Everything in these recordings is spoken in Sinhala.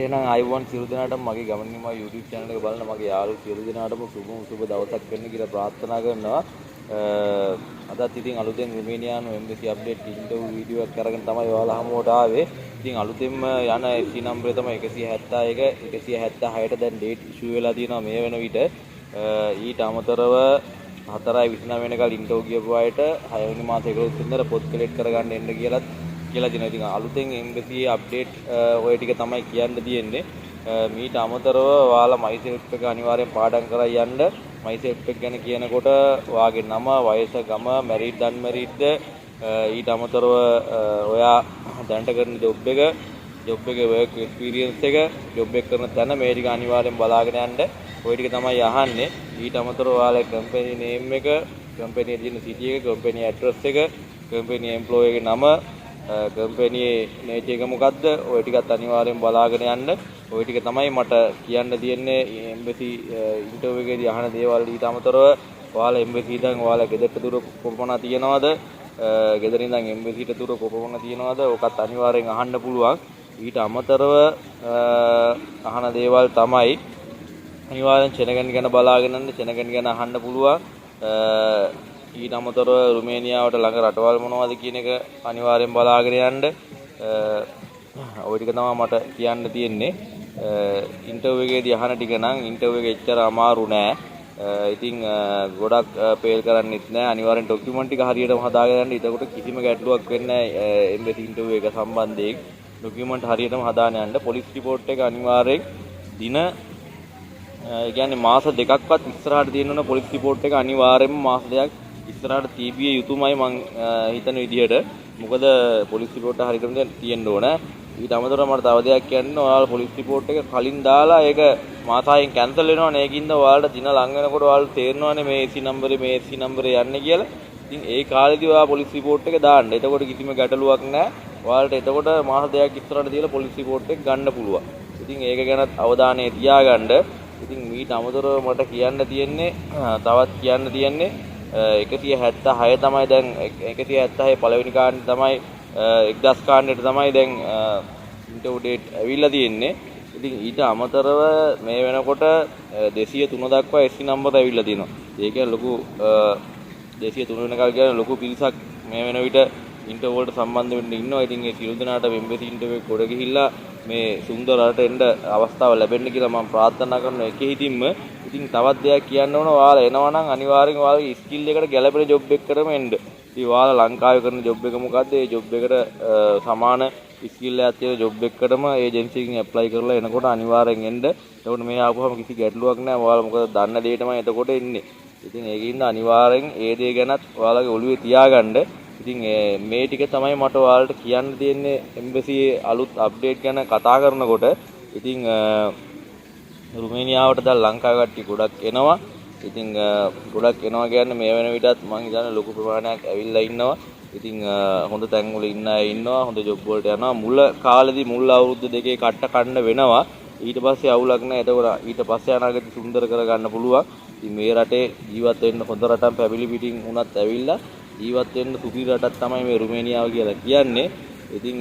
එහෙනම් ආයුබෝවන් සියලු දෙනාටම මගේ ගමනින්ම YouTube channel එක බලන මගේ යාළුවෝ සියලු දෙනාටම සුබ දවසක් වෙන්න කියලා ප්‍රාර්ථනා කරනවා. අදත් ඉතින් අලුතෙන් රුමේනියානු එම්බසි අප්ඩේට් ඉන්ටර්විව් වීඩියෝ එකක් අරගෙන තමයි ඔයාලා හමුවට ආවේ. ඉතින් අලුතෙන්ම යන FC නම්බරය තමයි 171 176ට දැන් ඩේට් ඉෂුව වෙලා තියෙනවා මේ වෙන විට. ඊට අමතරව 4:29 වෙනකල් ඉන්ටර්විව් ගියපු අයට 6 වෙනි මාසේ 11 වෙනිදාට පොත් කලෙක්ට් කරගන්න එන්න කියලා තියෙනවා. ඉතින් අලුතෙන් එම්බසි අප්ඩේට් ඔය ටික තමයි කියන්න තියෙන්නේ. මීට අමතරව ඔයාලා මයිසෙල්ෆ් එක අනිවාර්යෙන් පාඩම් කරලා යන්න. මයිසෙල්ෆ් එක ගැන කියනකොට ඔයාගේ නම, වයස, ගම, මැරිඩ්ද අන්මැරිඩ්ද, ඊට අමතරව ඔයා දැනට කරන ජොබ් එකේ වර්ක් එක්ස්පීරියන්ස් එක, ජොබ් එක කරන තැන මේ ටික අනිවාර්යෙන් බලාගෙන යන්න. ওই ටික තමයි අහන්නේ. ඊට අමතරව ඔයාලගේ කම්පැනි නේම් එක, කම්පැනි තියෙන සිටි එක, කම්පැනි ඇඩ්‍රස් එක, කම්පැනි එම්ප්ලොයි එකේ නම, කම්පැනි නේචර් එක මොකද්ද, ওই ටිකත් අනිවාර්යෙන් බලාගෙන යන්න. ওই ටික තමයි මට කියන්න තියෙන්නේ එම්බසි ඉන්ටර්විව් එකේදී අහන දේවල්. ඊට අමතරව ඔයාලා එම්බසි ඉඳන් ඔයාලා ගෙදරට දුර කොපමණ තියනවද, ගෙදර ඉඳන් එම්බසිට දුර කොපමණ තියනවද, ඔකත් අනිවාර්යෙන් අහන්න පුළුවන්. ඊට අමතරව අහන දේවල් තමයි අනිවාර්යෙන් චෙනගන් ගැන බලාගෙන ඉන්න, චෙනගන් ගැන අහන්න පුළුවන්. ඊට අමතරව රුමේනියාවට ළඟ රටවල් මොනවද කියන එක අනිවාර්යෙන් බලාගෙන යන්න. ওই ටික තමයි මට කියන්න තියෙන්නේ. ඉන්ටර්විව් එකේදී අහන ටික නම් ඉන්ටර්විව් එක එච්චර අමාරු නෑ. ඉතින් ගොඩක් පේල් කරන්නෙත් නෑ. අනිවාර්යෙන් ડોකියුමන්ට් ටික හරියටම හදාගෙන යන්න. එතකොට කිසිම ගැටලුවක් වෙන්නේ නෑ එම්බසි ඉන්ටර්විව් එක සම්බන්ධයෙන්. ડોකියුමන්ට් හරියටම හදාගෙන යන්න. පොලිස් රිපෝට් එක අනිවාර්යෙන් දින කියන්නේ මාස දෙකක්වත් ඉස්සරහට තියෙන්න ඕන. පොලිස් රිපෝට් එක අනිවාර්යෙන්ම මාස දෙකක් ඉස්සරහට තිබිය යුතුමයි මං හිතන විදිහට. මොකද පොලිස් රිපෝට් එක හරියටම තියෙන්න ඕන. ඊට අමතරව මට තව දෙයක් කියන්න. ඔයාලා පොලිස් රිපෝට් එක කලින් දාලා ඒක මාසයෙන් කැන්සල් වෙනවනේ. ඒකින්ද ඔයාලට දින ලඟ වෙනකොට ඔයාලට තේරෙනවනේ මේ AC නම්බරේ යන්නේ කියලා. ඉතින් ඒ කාලෙදී ඔයා පොලිස් රිපෝට් එක දාන්න. එතකොට කිසිම ගැටලුවක් නැහැ. ඔයාලට එතකොට මාස දෙකක් ඉස්සරහට දීලා පොලිස් රිපෝට් එක ගන්න පුළුවන්. ඉතින් ඒක ගැනත් අවධානය තියාගන්න. ඉතින් ඊට අමතරව මට කියන්න තියෙන්නේ තවත් කියන්න තියෙන්නේ 176 තමයි දැන් 176 පළවෙනි කාණ්ඩේ තමයි 1000 කාණ්ඩේට තමයි දැන් ඉන්ටර්විව් ඩේට් ඇවිල්ලා තියෙන්නේ. ඉතින් ඊට අමතරව මේ වෙනකොට 203 දක්වා SC නම්බර ඇවිල්ලා තියෙනවා. ඒ කියන්නේ ලොකු 203 වෙනකල් කියන්නේ ලොකු පිරිසක් මේ වෙන විට ඉන්ටර්විව් වලට සම්බන්ධ වෙන්න ඉන්නවා. ඉතින් ඒ සියලු දෙනාට එම්බසි ඉන්ටර්විව් එක කොට ගිහිල්ලා මේ සුන්දර රටට එන්න අවස්ථාව ලැබෙන්න කියලා මම ප්‍රාර්ථනා කරනවා. එකේ හිතින්ම ඉතින් තවත් දෙයක් කියන්න ඕන. ඔයාලා එනවා නම් අනිවාර්යෙන් ඔයාලගේ ස්කිල් එකට ගැළපෙන ජොබ් එකකටම එන්න. ඉතින් ඔයාලා ලංකාවේ කරන ජොබ් එක මොකද්ද? ඒ ජොබ් එකට සමාන ස්කිල් එකක් තියෙන ජොබ් එකකටම ඒජන්සි එකකින් ඇප්ලයි කරලා එනකොට අනිවාර්යෙන් එන්න. එතකොට මේ ආපුවම කිසි ගැටලුවක් නැහැ. ඔයාලා මොකද දන්න දේ තමයි එතකොට එන්නේ. ඉතින් ඒකින්ද අනිවාර්යෙන් ඒ දේ ගැනත් ඔයාලගේ ඔළුවේ තියාගන්න. ඉතින් මේ ටික තමයි මට ඔයාලට කියන්න තියෙන්නේ එම්බසි අලුත් අප්ඩේට් ගැන කතා කරනකොට. ඉතින් රුමේනියාවට දැන් ලංකාවේ කට්ටිය ගොඩක් එනවා. ඉතින් ගොඩක් එනවා කියන්නේ මේ වෙන විටත් මම හිතන්නේ ලොකු ප්‍රමාණයක් ඇවිල්ලා ඉන්නවා. ඉතින් හොඳ තැන්වල ඉන්න අය ඉන්නවා. හොඳ ජොබ් වලට යනවා. මුල කාලෙදී මුල් අවුරුදු දෙකේ කට්ට කන්න වෙනවා. ඊට පස්සේ අවුලක් නැහැ. එතකොට ඊට පස්සේ අනාගතේ සුන්දර කරගන්න පුළුවන්. ඉතින් මේ රටේ ජීවත් වෙන්න හොඳ රටක් පැමිලි පිටින් උනත් ඇවිල්ලා ජීවත් වෙන්න සුපිරි රටක් තමයි මේ රුමේනියාව කියලා කියන්නේ. ඉතින්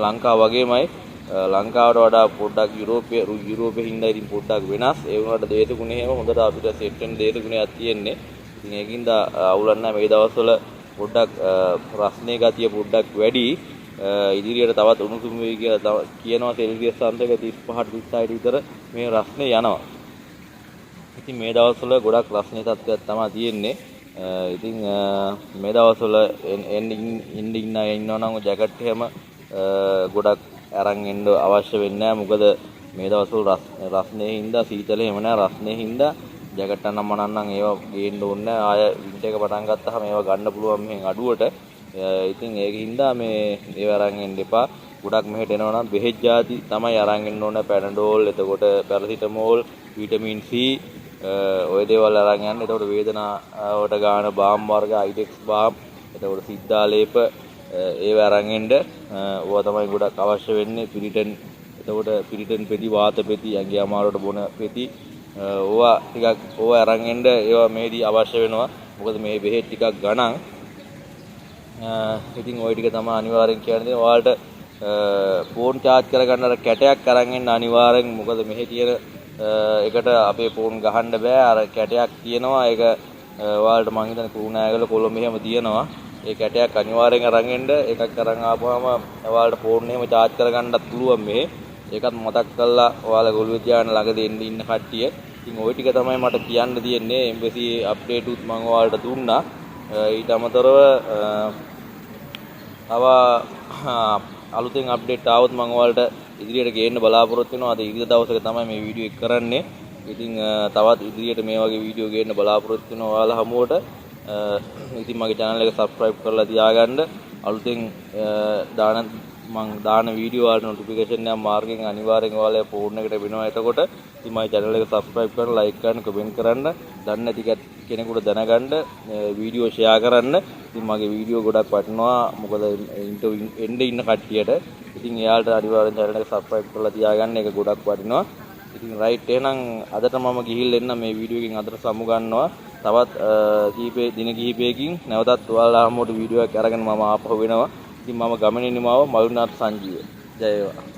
ලංකාව වගේමයි ලංකාවට වඩා පොඩ්ඩක් යුරෝපයේ හින්දා ඉතින් පොඩ්ඩක් වෙනස්. ඒ වුණාට දේශගුණේ හැම හොඳට අපිට සෙට් වෙන දේශගුණයක් තියෙන්නේ. ඉතින් ඒකින්ද අවුලක් නැහැ. මේ දවස්වල පොඩ්ඩක් රස්නේ ගතිය පොඩ්ඩක් වැඩි. ඉදිරියට තවත් උණුසුම් වෙයි කියලා කියනවා. සෙල්සියස් අංශක 35 36 විතර මේ රස්නේ යනවා. ඉතින් මේ දවස්වල ගොඩක් රස්නේ තත්ත්වයක් තමයි තියෙන්නේ. ඉතින් මේ දවස්වල ඉන්න අය ඉන්නවා නම් ජැකට් එහෙම ගොඩක් අරන් එන්න අවශ්‍ය වෙන්නේ නැහැ. මොකද මේ දවස්වල රස්නේ හින්දා සීතල එහෙම නැහැ. රස්නේ හින්දා ජැකට් අනම් මනන්නම් ඒවා ගේන්න ඕනේ නැහැ. ආය වින්ටර් එක පටන් ගත්තාම ඒවා ගන්න පුළුවන් මෙහෙන් අඩුවට. ඉතින් ඒක හින්දා මේ ඒවා අරන් එන්න එපා. ගොඩක් මෙහෙට එනවා නම් බෙහෙත් ಜಾති තමයි අරන් එන්න ඕනේ. පැනඩෝල්, එතකොට පැරසිටමෝල්, විටමින් C ඔය දේවල් අරන් යන්න. එතකොට වේදනාවට ගන්න බාම් වර්ග, අයිඩෙක්ස් බාම්, එතකොට සිද්ධාලේප ඒවා අරන් එන්න. ඕවා තමයි ගොඩක් අවශ්‍ය වෙන්නේ. පිරිටන්, එතකොට පිරිටන් පෙති, වාත පෙති, ඇඟේ අමාරුවට බොන පෙති, ඕවා ටිකක් ඕවා අරන් එන්න. ඒවා මේදී අවශ්‍ය වෙනවා. මොකද මේ බෙහෙත් ටිකක් ගණන්. ඉතින් ওই ටික තමයි අනිවාර්යෙන් කියන්නේ. ඔයාලට ෆෝන් charge කරගන්න අර කැටයක් අරන් එන්න අනිවාර්යෙන්. මොකද මෙහි තියෙන එකට අපේ ෆෝන් ගහන්න බෑ. අර කැටයක් තියෙනවා. ඒක ඔයාලට මං හිතන්නේ කුරුණෑගල කොළඹ එහෙම තියෙනවා. ඒ කැටයක් අනිවාර්යෙන් අරන් එන්න. එකක් අරන් ආපුවාම ඔයාලට ෆෝන් එහෙම charge කරගන්නත් පුළුවන් මෙහි. ඒකත් මතක් කරලා ඔයාලා ගොළු තියාගෙන ළඟදී එන්න ඉන්න කට්ටිය. ඉතින් ওই ටික තමයි මට කියන්න තියෙන්නේ. එම්බසි අප්ඩේට් උත් මම ඔයාලට දුන්නා. ඊට අමතරව තව අලුතෙන් අප්ඩේට් ආවොත් මම ඔයාලට ඉදිරියට ගේන්න බලාපොරොත්තු වෙනවා. අද ඉරිදා දවසක තමයි මේ වීඩියෝ එක කරන්නේ. ඉතින් තවත් ඉදිරියට මේ වගේ වීඩියෝ ගේන්න බලාපොරොත්තු වෙනවා ඔයාලා හැමෝට. ඉතින් මගේ channel එක subscribe කරලා තියාගන්න. අලුතෙන් දාන වීඩියෝ වල notification එක මාර්ගෙන් අනිවාර්යෙන් ඔයාලා ෆෝන් එකට වෙනවා. එතකොට ඉතින් මගේ channel එක subscribe කරන්න, like කරන්න, comment කරන්න, දන්නේ නැති කෙනෙකුට දැනගන්න, වීඩියෝ share කරන්න. ඉතින් මගේ වීඩියෝ ගොඩක් වටිනවා. මොකද ඉන්න කට්ටියට. ඉතින් එයාලට අනිවාර්යෙන් channel එක subscribe කරලා තියාගන්න. ඒක ගොඩක් වටිනවා. ඉතින් right එහෙනම් අදට මම ගිහිල්ලා එන්න මේ වීඩියෝ එකෙන් අදට සමු ගන්නවා. තවත් දින කිහිපයකින් නැවතත් ඔයාලා හැමෝට වීඩියෝ එකක් අරගෙන මම ආපහු වෙනවා. ඉතින් මම ගමනේ නිමාව මල්නාත් සංජීව. ජය වේවා.